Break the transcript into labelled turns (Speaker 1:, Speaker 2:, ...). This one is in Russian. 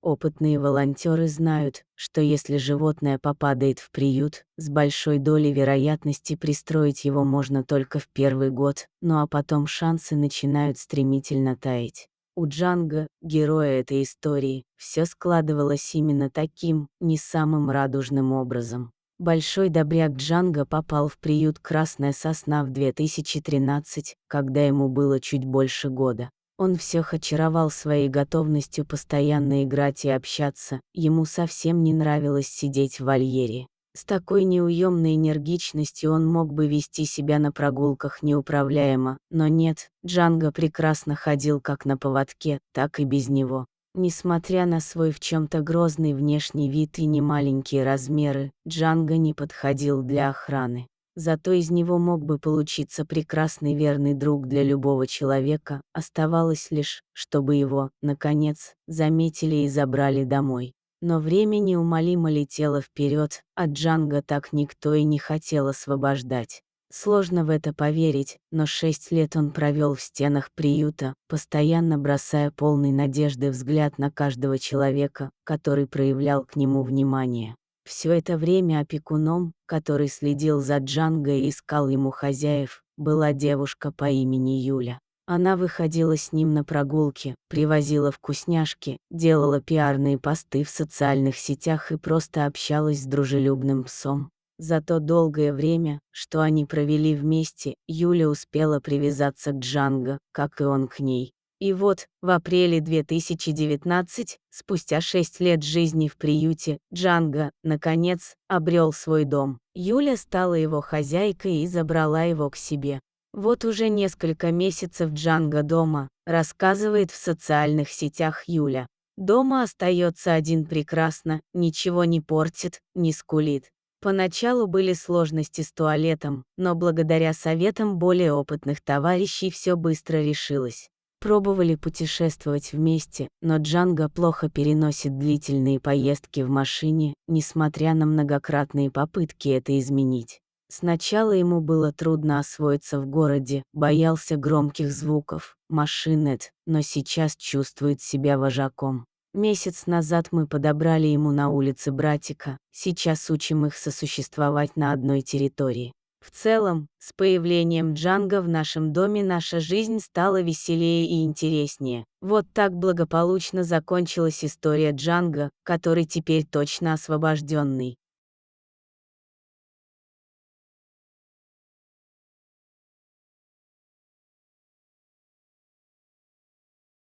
Speaker 1: Опытные волонтеры знают, что если животное попадает в приют, с большой долей вероятности пристроить его можно только в первый год, ну а потом шансы начинают стремительно таять. У Джанго, героя этой истории, все складывалось именно таким, не самым радужным образом. Большой добряк Джанго попал в приют «Красная сосна» в 2013, когда ему было чуть больше года. Он всех очаровал своей готовностью постоянно играть и общаться, ему совсем не нравилось сидеть в вольере. С такой неуемной энергичностью он мог бы вести себя на прогулках неуправляемо, но нет, Джанго прекрасно ходил как на поводке, так и без него. Несмотря на свой в чем-то грозный внешний вид и немаленькие размеры, Джанго не подходил для охраны. Зато из него мог бы получиться прекрасный верный друг для любого человека, оставалось лишь, чтобы его, наконец, заметили и забрали домой. Но время неумолимо летело вперед, а Джанго так никто и не хотел освобождать. Сложно в это поверить, но 6 лет он провел в стенах приюта, постоянно бросая полный надежды взгляд на каждого человека, который проявлял к нему внимание. Все это время опекуном, который следил за Джанго и искал ему хозяев, была девушка по имени Юля. Она выходила с ним на прогулки, привозила вкусняшки, делала пиарные посты в социальных сетях и просто общалась с дружелюбным псом. За то долгое время, что они провели вместе, Юля успела привязаться к Джанго, как и он к ней. И вот, в апреле 2019, спустя 6 лет жизни в приюте, Джанго, наконец, обрел свой дом. Юля стала его хозяйкой и забрала его к себе. Вот уже несколько месяцев Джанго дома, рассказывает в социальных сетях Юля. Дома остается один прекрасно, ничего не портит, не скулит. Поначалу были сложности с туалетом, но благодаря советам более опытных товарищей все быстро решилось. Пробовали путешествовать вместе, но Джанго плохо переносит длительные поездки в машине, несмотря на многократные попытки это изменить. Сначала ему было трудно освоиться в городе, боялся громких звуков, машин, но сейчас чувствует себя вожаком. Месяц назад мы подобрали ему на улице братика, сейчас учим их сосуществовать на одной территории. В целом, с появлением Джанго в нашем доме наша жизнь стала веселее и интереснее. Вот так благополучно закончилась история Джанго, который теперь точно освобожденный.